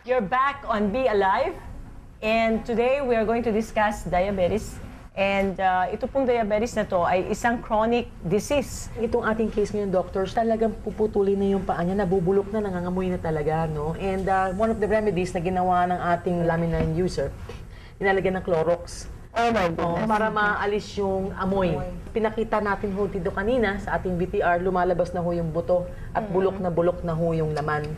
You're back on Be Alive, and today we are going to discuss diabetes. And ito pong diabetes na to ay isang chronic disease. Itong ating case ngayon, doctors, talagang puputulin na yung paa niya, nabubulok na, nangangamoy na talaga, no? And one of the remedies na ginawa ng ating Laminine user, nilalagyan ng Clorox. Oh my goodness. Para maalis yung amoy. Pinakita natin ho dito kanina sa ating VTR, lumalabas na ho yung buto at bulok na ho yung laman.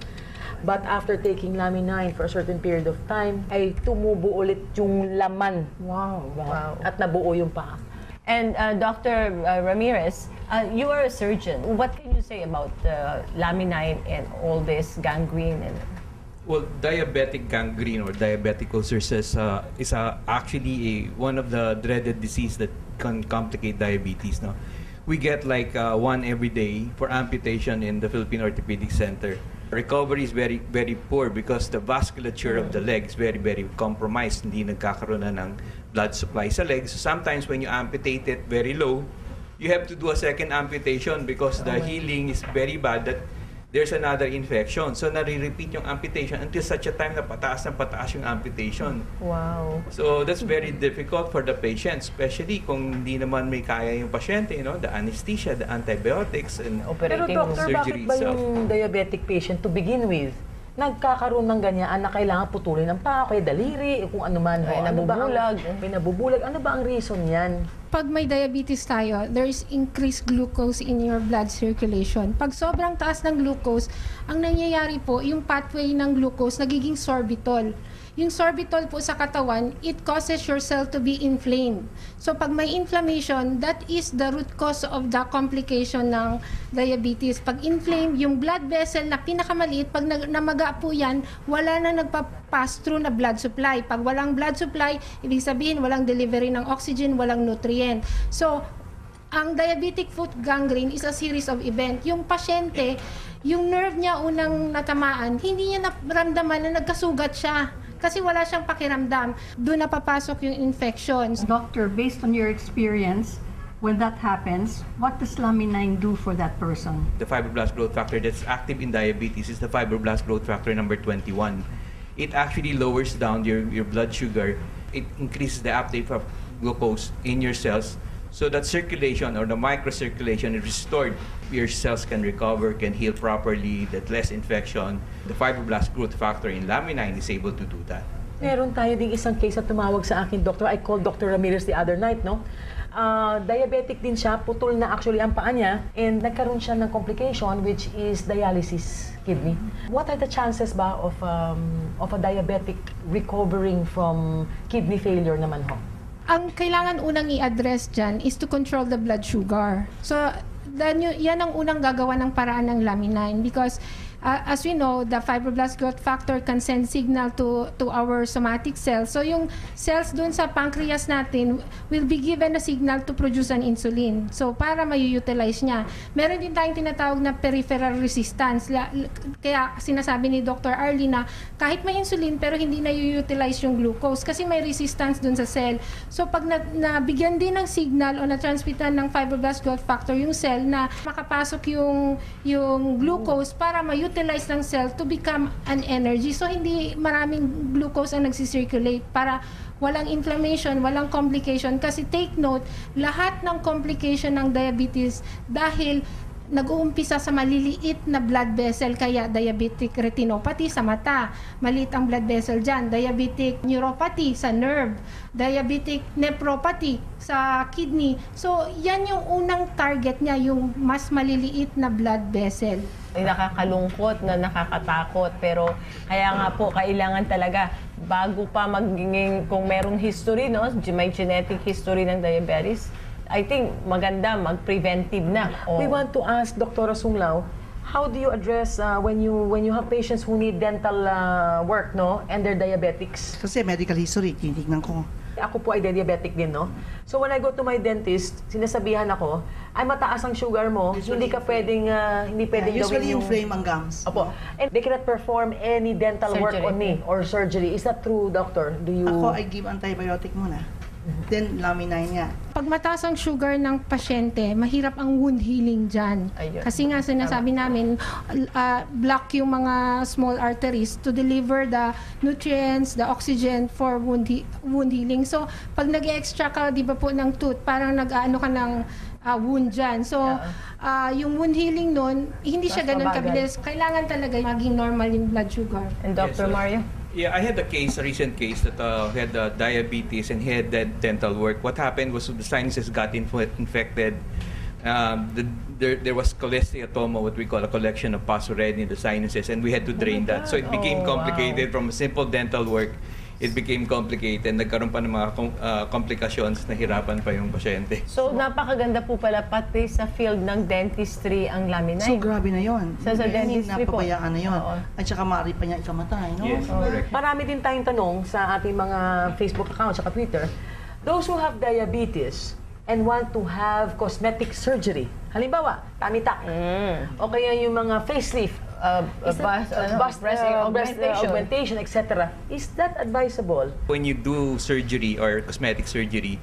But after taking Laminine for a certain period of time, ay tumubo ulit yung laman. Wow. At nabuo yung paa. And Dr. Ramirez, you are a surgeon. What can you say about Laminine and all this gangrene? Well, diabetic gangrene or diabetic ulcers is actually one of the dreaded disease that can complicate diabetes. No, we get like one every day for amputation in the Philippine Orthopedic Center. Recovery is very, very poor because the vasculature of the leg is very, very compromised. Hindi nagkakaroon na ng blood supply sa legs. So sometimes when you amputate it very low, you have to do a second amputation because the healing is very bad that there's another infection. So nare-repeat yung amputation until such a time na pataas yung amputation. Wow. So that's very difficult for the patient, especially kung hindi naman may kaya yung pasyente, the anesthesia, the antibiotics, and Pero doctor, surgery bakit ba itself. yung diabetic patient to begin with, nagkakaroon ng ganyan na kailangan putulin ng paa, kaya daliri, kung ano man. Ay, nabubulag. Ano ba ang reason yan? Pag may diabetes tayo, there is increased glucose in your blood circulation. Pag sobrang taas ng glucose, ang nangyayari po, yung pathway ng glucose nagiging sorbitol. Yung sorbitol po sa katawan, it causes your cell to be inflamed. So pag may inflammation, that is the root cause of the complication ng diabetes. Pag inflamed, yung blood vessel na pinakamaliit, pag namaga po yan, wala na nagpa-pass through na blood supply. Pag walang blood supply, ibig sabihin walang delivery ng oxygen, walang nutrient. So, ang diabetic foot gangrene is a series of event. Yung pasyente, yung nerve niya unang natamaan, hindi niya naramdaman na nagkasugat siya. Kasi wala siyang pakiramdam. Doon napapasok yung infections. Doctor, based on your experience, when that happens, what does Laminine do for that person? The fibroblast growth factor that's active in diabetes is the fibroblast growth factor number 21. It actually lowers down your blood sugar. It increases the uptake of glucose in your cells so that circulation or the microcirculation is restored. Your cells can recover, can heal properly, that less infection. The fibroblast growth factor in Laminine is able to do that. Meron tayo ding isang case na tumawag sa akin, doctor. I called Dr. Ramirez the other night, no? Diabetic din siya, putol na actually ang paa niya, and nagkaroon siya ng complication which is dialysis kidney. What are the chances ba of a diabetic recovering from kidney failure naman ho? Ang kailangan unang i-address dyan is to control the blood sugar. So, yan ang unang gagawa ng paraan ng Laminine because as we know, the fibroblast growth factor can send signal to our somatic cells. So yung cells dun sa pancreas natin will be given a signal to produce an insulin. So para ma-utilize niya. Meron din tayong tinatawag na peripheral resistance. Kaya sinasabi ni Dr. Arlie na kahit may insulin pero hindi na-utilize yung glucose kasi may resistance dun sa cell. So pag nabigyan din ng signal o na-transmitan ng fibroblast growth factor yung cell na makapasok yung glucose para ma-utilize ng cell to become an energy. So, hindi maraming glucose ang nagsisirculate para walang inflammation, walang complication. Kasi take note, lahat ng complication ng diabetes dahil nag-uumpisa sa maliliit na blood vessel, kaya diabetic retinopathy sa mata, maliit ang blood vessel dyan, diabetic neuropathy sa nerve, diabetic nephropathy sa kidney. So, yan yung unang target niya, yung mas maliliit na blood vessel. Ay, nakakalungkot na nakakatakot, pero kaya nga po, kailangan talaga, bago pa magiging, kung merong history, no, may genetic history ng diabetes, I think maganda mag-preventive na. We want to ask Dr. Sunglao, how do you address when you have patients who need dental work, no, and they're diabetics? Kasi medical history, tinitignan ko. Ako po ay diabetic din, no? So when I go to my dentist, sinasabihan ako, ay mataas ang sugar mo, hindi pwedeng Usually gawin yung inflame ang gums. Opo. And they cannot perform any dental work Surgery. on me or surgery. Is that true, doctor? Do you... Ako, I give antibiotic muna. Then Laminine nga. Pag mataas ang sugar ng pasyente, mahirap ang wound healing dyan. Ayun. Kasi nga sinasabi namin, block yung mga small arteries to deliver the nutrients, the oxygen for wound healing. So, pag nag-extra ka, di ba po, ng tooth, parang nag-ano ka ng wound dyan. So, yung wound healing nun, hindi siya Mas ganun mabagal. kabilis. Kailangan talaga maging normal yung blood sugar. And Dr. Yes, Mario? Yeah, I had a recent case that had diabetes and had that dental work. What happened was the sinuses got infected. There was cholesteatoma, what we call a collection of pus already in the sinuses, and we had to drain that. So it became complicated from a simple dental work. It became complicated. Nagkaroon pa ng mga complications, nahirapan pa yung pasyente. So, napakaganda po pala pati sa field ng dentistry ang Laminine. So grabe na yon. Sa dentistry po. Napabayaan na yon. Oo. At saka maaari pa niya ikamatay, no? Yes, correct. Marami din tayong tanong sa ating mga Facebook accounts at Twitter. Those who have diabetes and want to have cosmetic surgery, halimbawa, tamitak, o kaya yung mga facelift, breast augmentation, etc. Is that advisable? When you do surgery or cosmetic surgery,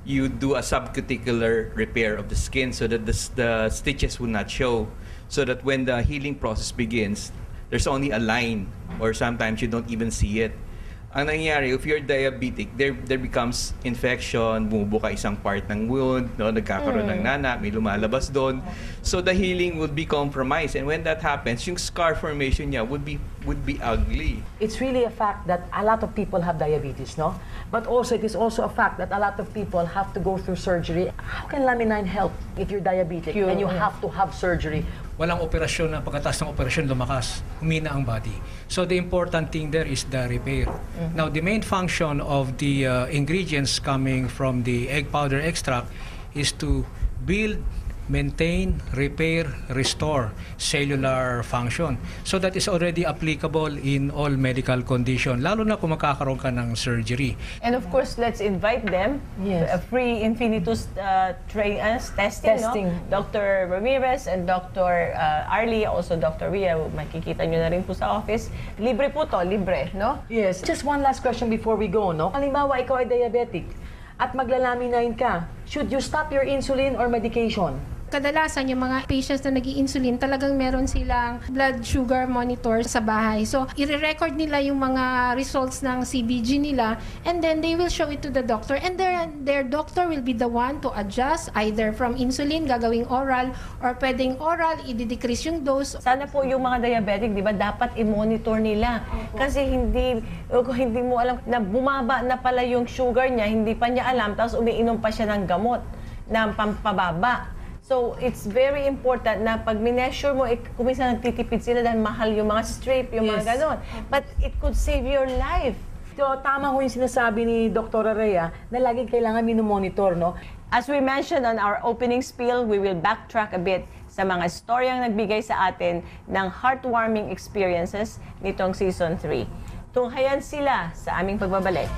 you do a subcuticular repair of the skin so that the stitches will not show. So that when the healing process begins, there's only a line or sometimes you don't even see it. Ang nangyayari, if you're diabetic, there becomes infection, bumubuka isang part ng wound, no, nagkakaroon ng nana, may lumalabas doon. So the healing would be compromised, and when that happens, yung scar formation niya would be ugly. It's really a fact that a lot of people have diabetes, no? But also, it is also a fact that a lot of people have to go through surgery. How can Laminine help if you're diabetic and you have to have surgery? Walang operasyon na pagkatapos ng operasyon lumakas, humina ang body. So the important thing there is the repair. Now the main function of the ingredients coming from the egg powder extract is to build, maintain, repair, restore cellular function. So that is already applicable in all medical condition, lalo na kung makakaroon ka ng surgery. And of course, let's invite them. Yes. A free Infinitus testing. No? Dr. Ramirez and Dr. Arlie, also Dr. Ria, makikita nyo na rin po sa office. Libre po to, libre, no? Yes. Just one last question before we go, no? Halimbawa, ikaw ay diabetic at maglalaminine ka. Should you stop your insulin or medication? Kadalasan yung mga patients na nag-i-insulin, talagang meron silang blood sugar monitor sa bahay. So, i-record nila yung mga results ng CBG nila and then they will show it to the doctor and their doctor will be the one to adjust either from insulin, gagawing oral, or pwedeng oral, i-decrease yung dose. Sana po yung mga diabetic, di ba, dapat i-monitor nila. Kasi hindi mo alam na bumaba na pala yung sugar niya, hindi pa niya alam, tapos umiinom pa siya ng gamot na pampababa. So, it's very important na pag minessure mo, kung minsan nagtitipid sila dahil mahal yung mga strip, yung mga ganon. But it could save your life. So, tama ho yung sinasabi ni Dr. Rhea na laging kailangan minomonitor, no? As we mentioned on our opening spiel, we will backtrack a bit sa mga storyang nagbigay sa atin ng heartwarming experiences nitong Season 3. Tunghayan sila sa aming pagbabalik.